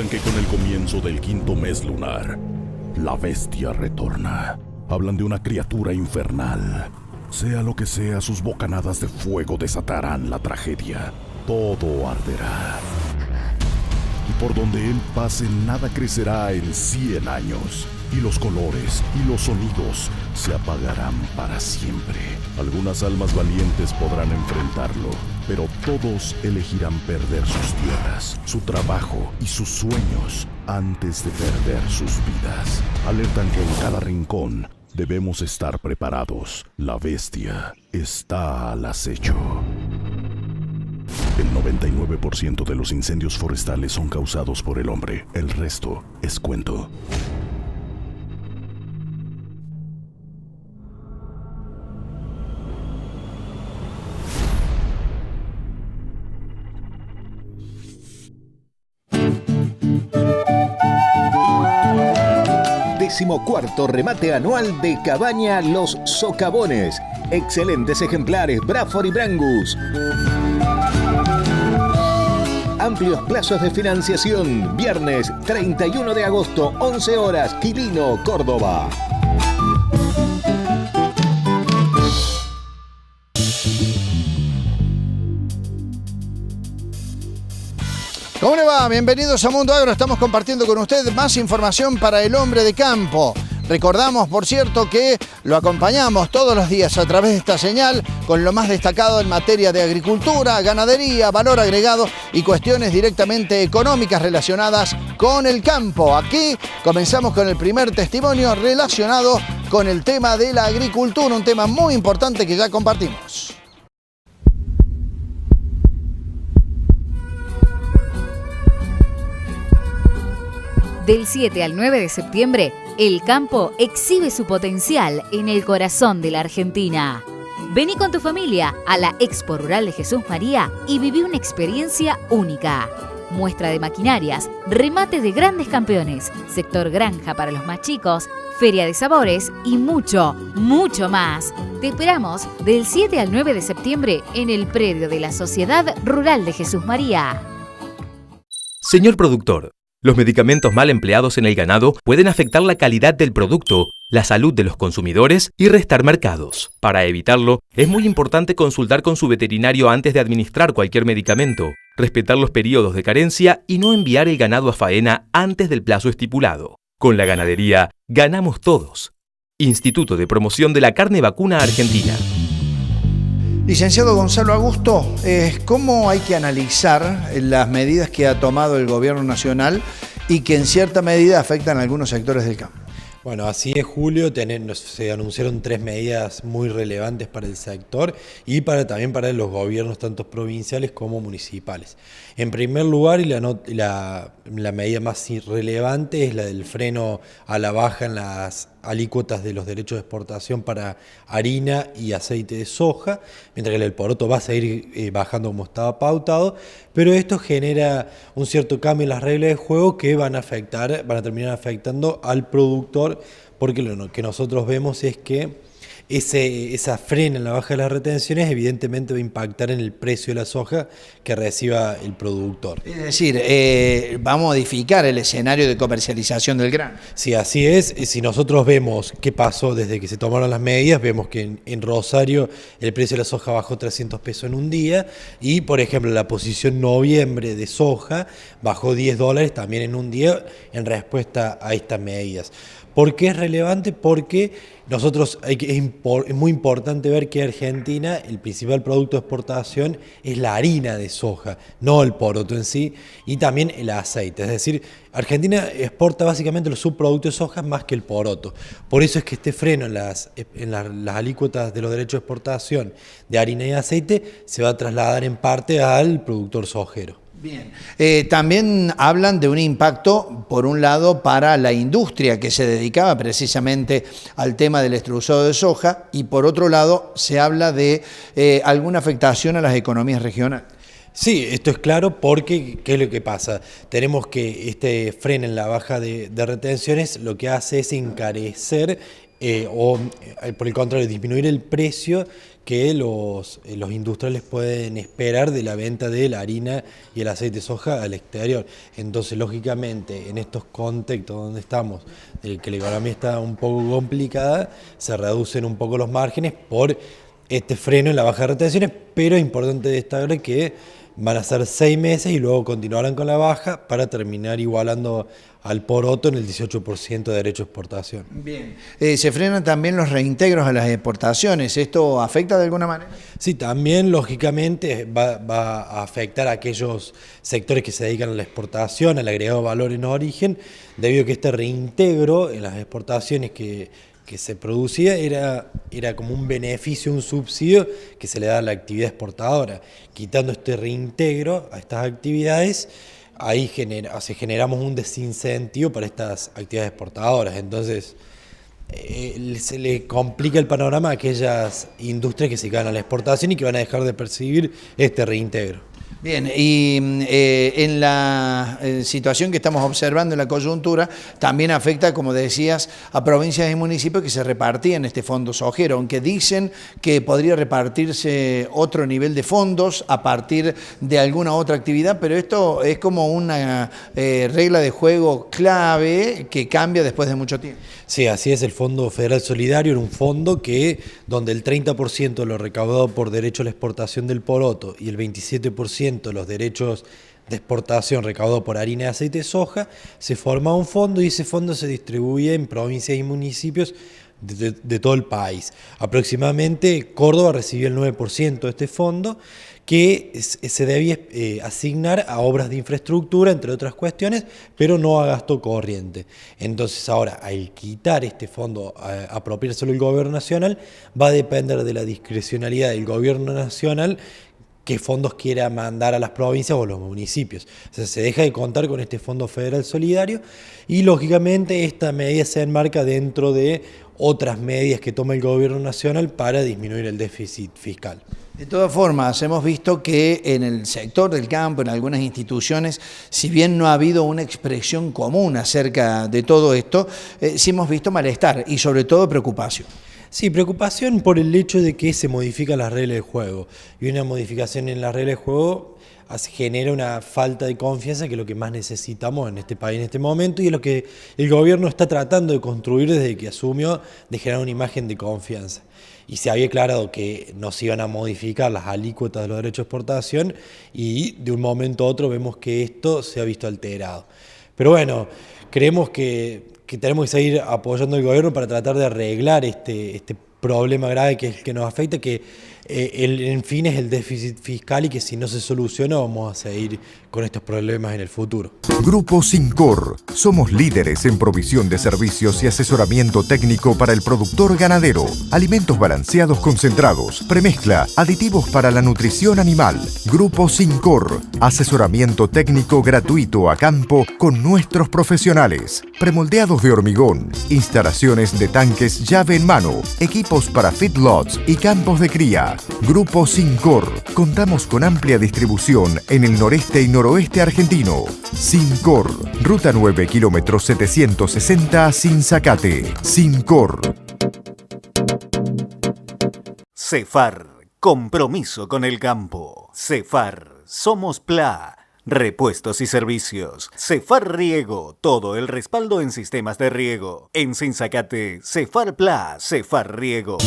Aseguran que con el comienzo del quinto mes lunar, la bestia retorna. Hablan de una criatura infernal. Sea lo que sea, sus bocanadas de fuego desatarán la tragedia. Todo arderá. Y por donde él pase, nada crecerá en 100 años. Y los colores y los sonidos se apagarán para siempre. Algunas almas valientes podrán enfrentarlo, pero todos elegirán perder sus tierras, su trabajo y sus sueños antes de perder sus vidas. Alertan que en cada rincón debemos estar preparados. La bestia está al acecho. El 99% de los incendios forestales son causados por el hombre. El resto es cuento. Decimocuarto remate anual de Cabaña Los Socavones. Excelentes ejemplares Bradford y Brangus. Amplios plazos de financiación. Viernes 31 de agosto, 11 horas, Quilino, Córdoba. ¿Cómo le va? Bienvenidos a Mundo Agro. Estamos compartiendo con ustedes más información para el hombre de campo. Recordamos, por cierto, que lo acompañamos todos los días a través de esta señal con lo más destacado en materia de agricultura, ganadería, valor agregado y cuestiones directamente económicas relacionadas con el campo. Aquí comenzamos con el primer testimonio relacionado con el tema de la agricultura, un tema muy importante que ya compartimos. Del 7 al 9 de septiembre, el campo exhibe su potencial en el corazón de la Argentina. Vení con tu familia a la Expo Rural de Jesús María y viví una experiencia única. Muestra de maquinarias, remate de grandes campeones, sector granja para los más chicos, feria de sabores y mucho, mucho más. Te esperamos del 7 al 9 de septiembre en el predio de la Sociedad Rural de Jesús María. Señor productor, los medicamentos mal empleados en el ganado pueden afectar la calidad del producto, la salud de los consumidores y restar mercados. Para evitarlo, es muy importante consultar con su veterinario antes de administrar cualquier medicamento, respetar los periodos de carencia y no enviar el ganado a faena antes del plazo estipulado. Con la ganadería, ganamos todos. Instituto de Promoción de la Carne Vacuna Argentina. Licenciado Gonzalo Augusto, ¿cómo hay que analizar las medidas que ha tomado el gobierno nacional y que en cierta medida afectan a algunos sectores del campo? Bueno, así es, Julio. Se anunciaron 3 medidas muy relevantes para el sector y también para los gobiernos tanto provinciales como municipales. En primer lugar, y la medida más relevante es la del freno a la baja en las alícuotas de los derechos de exportación para harina y aceite de soja, mientras que el poroto va a seguir bajando como estaba pautado, pero esto genera un cierto cambio en las reglas de juego que van a terminar afectando al productor, porque lo que nosotros vemos es que esa frena en la baja de las retenciones evidentemente va a impactar en el precio de la soja que reciba el productor. Es decir, va a modificar el escenario de comercialización del grano. Sí, así es. Si nosotros vemos qué pasó desde que se tomaron las medidas, vemos que en Rosario el precio de la soja bajó 300 pesos en un día y, por ejemplo, la posición noviembre de soja bajó $10 también en un día en respuesta a estas medidas. ¿Por qué es relevante? Porque es muy importante ver que Argentina, el principal producto de exportación es la harina de soja, no el poroto en sí, y también el aceite. Es decir, Argentina exporta básicamente los subproductos de soja más que el poroto. Por eso es que este freno en las alícuotas de los derechos de exportación de harina y aceite se va a trasladar en parte al productor sojero. Bien. También hablan de un impacto, por un lado, para la industria que se dedicaba precisamente al tema del extrusado de soja y por otro lado se habla de alguna afectación a las economías regionales. Sí, esto es claro porque, ¿qué es lo que pasa? Tenemos que este freno en la baja de retenciones lo que hace es encarecer o por el contrario, disminuir el precio que los industriales pueden esperar de la venta de la harina y el aceite de soja al exterior. Entonces, lógicamente, en estos contextos donde estamos, que la economía está un poco complicada, se reducen un poco los márgenes por este freno en la baja de retenciones, pero es importante destacar que van a ser 6 meses y luego continuarán con la baja para terminar igualando al poroto en el 18% de derecho a exportación. Bien. Se frenan también los reintegros a las exportaciones. ¿Esto afecta de alguna manera? Sí, también lógicamente va a afectar a aquellos sectores que se dedican a la exportación, al agregado de valor en origen, debido a que este reintegro en las exportaciones que se producía era como un beneficio, un subsidio que se le da a la actividad exportadora. Quitando este reintegro a estas actividades, ahí generamos un desincentivo para estas actividades exportadoras. Entonces, se le complica el panorama a aquellas industrias que se dedican a la exportación y que van a dejar de percibir este reintegro. Bien, y en la situación que estamos observando en la coyuntura, también afecta, como decías, a provincias y municipios que se repartían este fondo sojero, aunque dicen que podría repartirse otro nivel de fondos a partir de alguna otra actividad, pero esto es como una regla de juego clave que cambia después de mucho tiempo. Sí, así es. El Fondo Federal Solidario era un fondo donde el 30% de lo recaudado por derecho a la exportación del poroto y el 27% de los derechos de exportación recaudado por harina y aceite de soja, se forma un fondo y ese fondo se distribuye en provincias y municipios de todo el país. Aproximadamente Córdoba recibió el 9% de este fondo, que se debía asignar a obras de infraestructura, entre otras cuestiones, pero no a gasto corriente. Entonces ahora, al quitar este fondo, apropiárselo el gobierno nacional, va a depender de la discrecionalidad del gobierno nacional qué fondos quiera mandar a las provincias o los municipios. O sea, se deja de contar con este Fondo Federal Solidario y, lógicamente, esta medida se enmarca dentro de otras medidas que toma el gobierno nacional para disminuir el déficit fiscal. De todas formas, hemos visto que en el sector del campo, en algunas instituciones, si bien no ha habido una expresión común acerca de todo esto, sí hemos visto malestar y sobre todo preocupación. Sí, preocupación por el hecho de que se modifican las reglas de juego. Y una modificación en las reglas de juego genera una falta de confianza, que es lo que más necesitamos en este país en este momento y es lo que el gobierno está tratando de construir desde que asumió, de generar una imagen de confianza. Y se había aclarado que no se iban a modificar las alícuotas de los derechos de exportación y de un momento a otro vemos que esto se ha visto alterado. Pero bueno, creemos que tenemos que seguir apoyando al gobierno para tratar de arreglar este problema grave que es el que nos afecta, que en fin es el déficit fiscal y que si no se soluciona vamos a seguir con estos problemas en el futuro. Grupo Sincor. Somos líderes en provisión de servicios y asesoramiento técnico para el productor ganadero. Alimentos balanceados concentrados, premezcla, aditivos para la nutrición animal. Grupo Sincor. Asesoramiento técnico gratuito a campo con nuestros profesionales. Premoldeados de hormigón, instalaciones de tanques llave en mano, equipos para feedlots y campos de cría. Grupo Sincor. Contamos con amplia distribución en el noreste y noroeste argentino. Sincor. Ruta 9, kilómetro 760, Sinzacate. Sincor. Cefar. Compromiso con el campo. Cefar. Somos PLA. Repuestos y servicios. Cefar Riego. Todo el respaldo en sistemas de riego. En Sinzacate, Cefar PLA. Cefar Riego.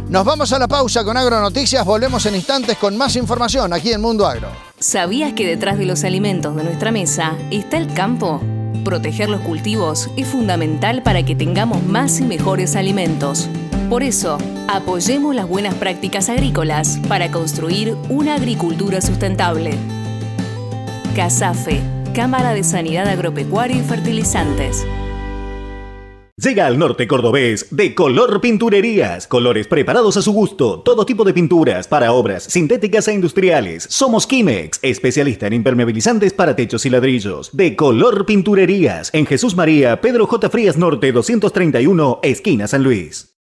Nos vamos a la pausa con Agronoticias. Volvemos en instantes con más información aquí en Mundo Agro. ¿Sabías que detrás de los alimentos de nuestra mesa está el campo? Proteger los cultivos es fundamental para que tengamos más y mejores alimentos. Por eso, apoyemos las buenas prácticas agrícolas para construir una agricultura sustentable. CASAFE, Cámara de Sanidad Agropecuaria y Fertilizantes. Llega al norte cordobés de Color Pinturerías. Colores preparados a su gusto. Todo tipo de pinturas para obras sintéticas e industriales. Somos Quimex, especialista en impermeabilizantes para techos y ladrillos. De Color Pinturerías. En Jesús María, Pedro J. Frías Norte 231, esquina San Luis.